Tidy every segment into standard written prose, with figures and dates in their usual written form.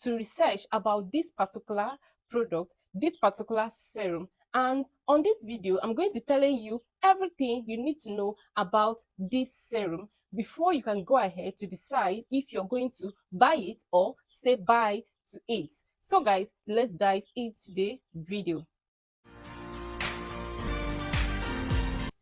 to research about this particular product, this particular serum. And on this video, I'm going to be telling you everything you need to know about this serum before you can go ahead to decide if you're going to buy it or say bye to it. So guys, let's dive into the video.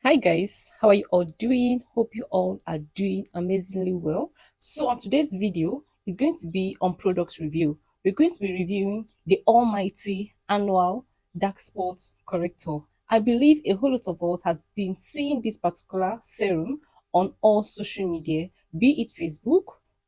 Hi guys, how are you all doing? Hope you all are doing amazingly well. So on today's video is going to be on product review. We're going to be reviewing the almighty Anua Dark Spot Corrector. I believe a whole lot of us has been seeing this particular serum on all social media, be it Facebook,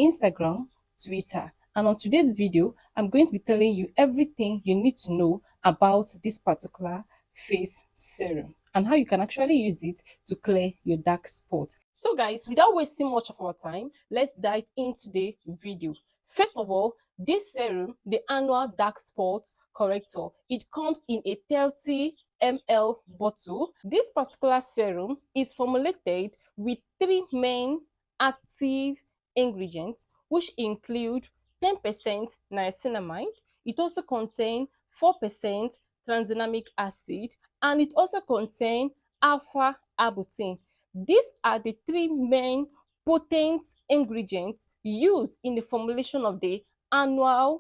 Instagram, Twitter. And on today's video, I'm going to be telling you everything you need to know about this particular face serum and how you can actually use it to clear your dark spots. So guys, without wasting much of our time, let's dive into the video. First of all, this serum, the Anua Dark Spot Corrector, it comes in a 30 ml bottle. This particular serum is formulated with 3 main active ingredients, which include 10% niacinamide. It also contains 4% tranexamic acid, and it also contains alpha arbutin. These are the 3 main potent ingredients used in the formulation of the Anua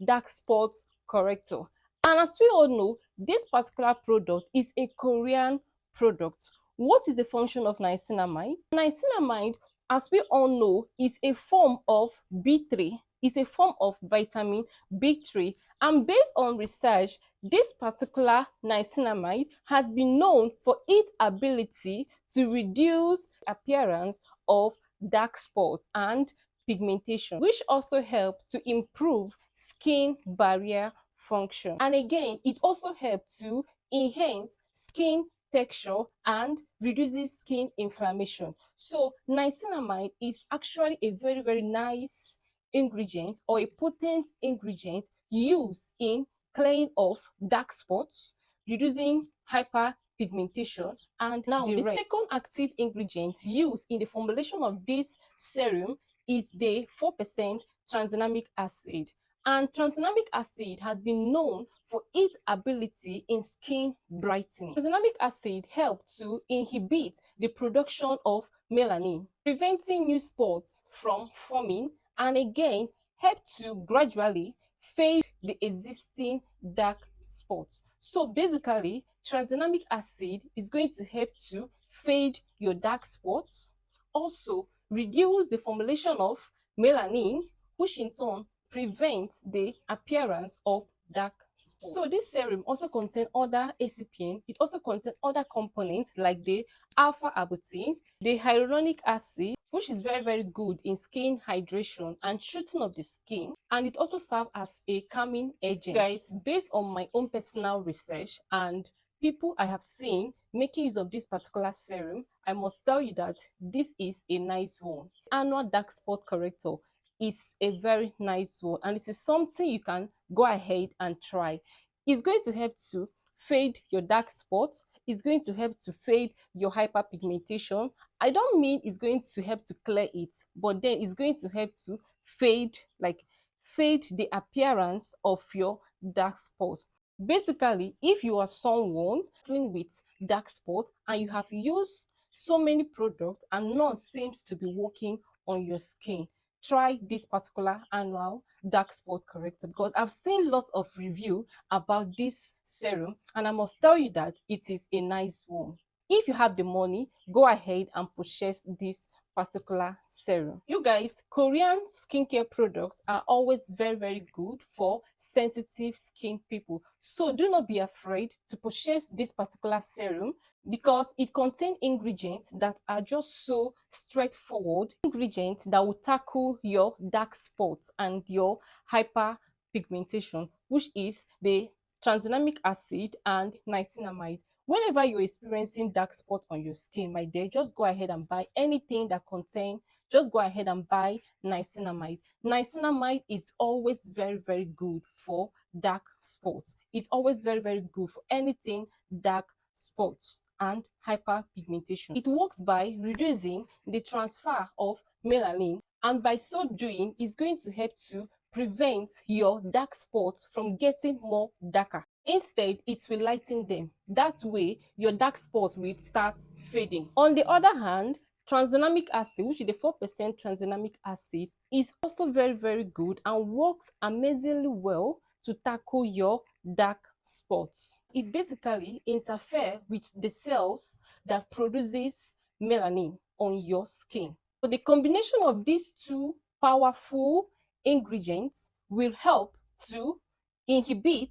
Dark Spot Corrector. And as we all know, this particular product is a Korean product. What is the function of niacinamide? Niacinamide, as we all know, is a form of B3. It's a form of vitamin B3. And based on research, this particular niacinamide has been known for its ability to reduce the appearance of dark spots and pigmentation, which also help to improve skin barrier function. And again, it also helps to enhance skin texture and reduces skin inflammation. So niacinamide is actually a very nice ingredient or a potent ingredient used in clearing off dark spots, reducing hyperpigmentation, and now the second active ingredient used in the formulation of this serum is the 4% tranexamic acid. And tranexamic acid has been known for its ability in skin brightening. Tranexamic acid helps to inhibit the production of melanin, preventing new spots from forming, and again help to gradually fade the existing dark spots. So basically, tranexamic acid is going to help to fade your dark spots, also reduce the formulation of melanin, which in turn prevents the appearance of dark spots. So this serum also contains other excipients. It also contains other components like the alpha arbutin, the hyaluronic acid, which is very good in skin hydration and treating of the skin, and it also serves as a calming agent. Guys, based on my own personal research and people I have seen making use of this particular serum, I must tell you that this is a nice one. Anua Dark Spot Corrector is a very nice one, and it is something you can go ahead and try. It's going to help to fade your dark spots. It's going to help to fade your hyperpigmentation. I don't mean it's going to help to clear it, but then it's going to help to fade the appearance of your dark spots. Basically, if you are someone dealing with dark spots and you have used so many products and none seems to be working on your skin, try this particular Anua Dark Spot Corrector, because I've seen lots of review about this serum and I must tell you that it is a nice one. If you have the money, go ahead and purchase this particular serum. You guys, Korean skincare products are always very good for sensitive skin people. So do not be afraid to purchase this particular serum because it contains ingredients that are just so straightforward, ingredients that will tackle your dark spots and your hyperpigmentation, which is the tranexamic acid and niacinamide. Whenever you're experiencing dark spot on your skin, my dear, just go ahead and buy anything that contains, just go ahead and buy niacinamide. Niacinamide is always very good for dark spots. It's always very good for anything dark spots and hyperpigmentation. It works by reducing the transfer of melanin, and by so doing, it's going to help to prevent your dark spots from getting more darker. Instead, it will lighten them. That way, your dark spot will start fading. On the other hand, tranexamic acid, which is the 4% tranexamic acid, is also very, very good and works amazingly well to tackle your dark spots. It basically interferes with the cells that produces melanin on your skin. So the combination of these two powerful ingredients will help to inhibit,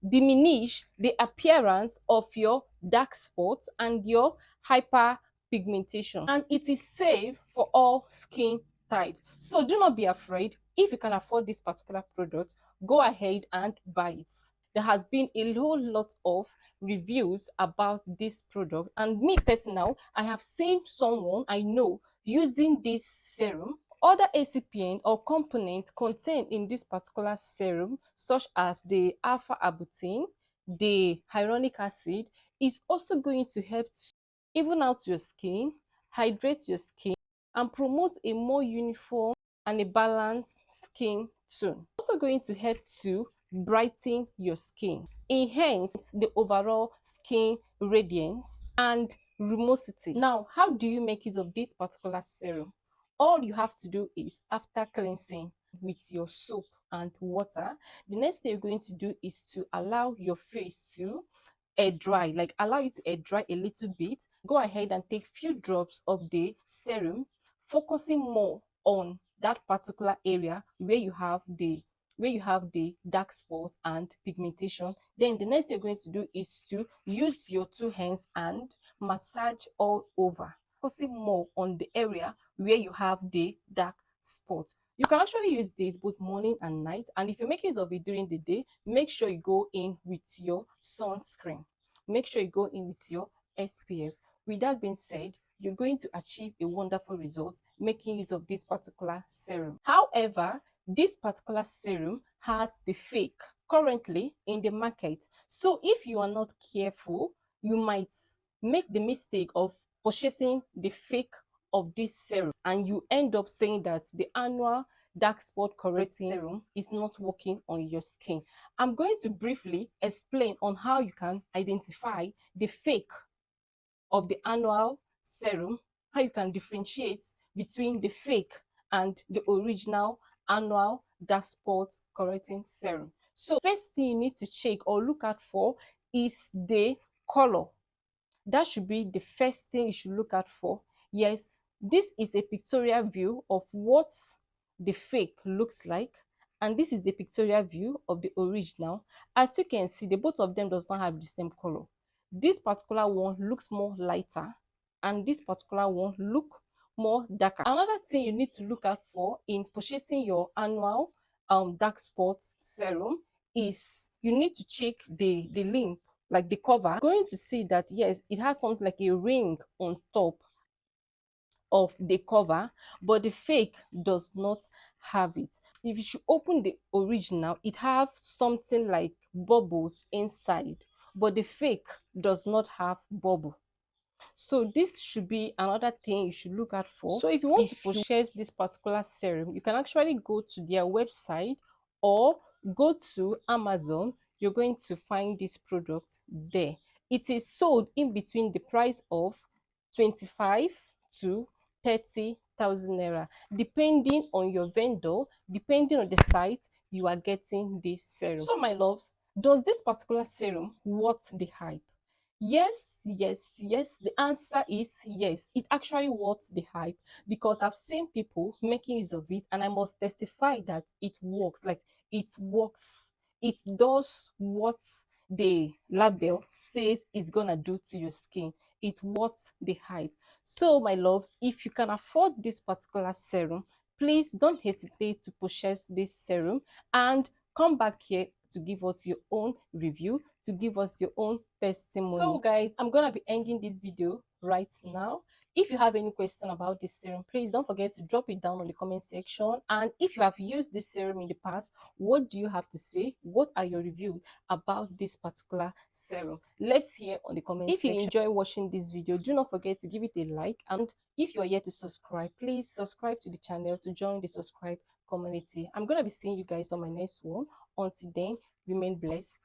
diminish the appearance of your dark spots and your hyperpigmentation. And it is safe for all skin types. So do not be afraid. If you can afford this particular product, go ahead and buy it. There has been a whole lot of reviews about this product, and me personally, I have seen someone I know using this serum. Other excipient or components contained in this particular serum, such as the alpha-arbutin, the hyaluronic acid, is also going to help to even out your skin, hydrate your skin, and promote a more uniform and a balanced skin tone. Also going to help to brighten your skin, enhance the overall skin radiance and lumosity. Now, how do you make use of this particular serum? All you have to do is, after cleansing with your soap and water, the next thing you're going to do is to allow your face to air dry, like allow it to air dry a little bit. Go ahead and take few drops of the serum, focusing more on that particular area where you have the dark spots and pigmentation. Then the next thing you're going to do is to use your two hands and massage all over, focusing more on the area where you have the dark spots. You can actually use this both morning and night, and if you make use of it during the day, make sure you go in with your sunscreen. Make sure you go in with your SPF. With that being said, you're going to achieve a wonderful result making use of this particular serum. However, this particular serum has the fake currently in the market. So if you are not careful, you might make the mistake of purchasing the fake of this serum, and you end up saying that the Anua Dark Spot Correcting Serum is not working on your skin. I'm going to briefly explain on how you can identify the fake of the annual serum, how you can differentiate between the fake and the original annual dark spot correcting serum. So first thing you need to check or look out for is the color. That should be the first thing you should look out for. Yes, this is a pictorial view of what the fake looks like, and this is the pictorial view of the original. As you can see, the both of them does not have the same color. This particular one looks more lighter, and this particular one look more darker. Another thing you need to look out for in purchasing your annual dark spot serum is you need to check the link, like the cover. Going to see that yes, it has something like a ring on top of the cover, but the fake does not have it. If you should open the original, it have something like bubbles inside, but the fake does not have bubble. So this should be another thing you should look out for. So if you want to purchase this particular serum, you can actually go to their website or go to Amazon. You're going to find this product there. It is sold in between the price of 25 to 30,000 naira, depending on your vendor, depending on the site you are getting this serum. So my loves, does this particular serum worth the hype? Yes, yes, yes. The answer is yes. It actually worth the hype because I've seen people making use of it, and I must testify that it works. Like it works. It does what the label says it's gonna do to your skin. It worth the hype. So, my loves, if you can afford this particular serum, please don't hesitate to purchase this serum and come back here to give us your own review, to give us your own testimony. So guys, I'm gonna be ending this video right now. If you have any question about this serum, please don't forget to drop it down on the comment section. And if you have used this serum in the past, what do you have to say? What are your reviews about this particular serum? Let's hear on the comment section. If you enjoy watching this video, do not forget to give it a like, and if you are yet to subscribe, please subscribe to the channel to join the subscribe community. I'm gonna be seeing you guys on my next one. Until then, remain blessed.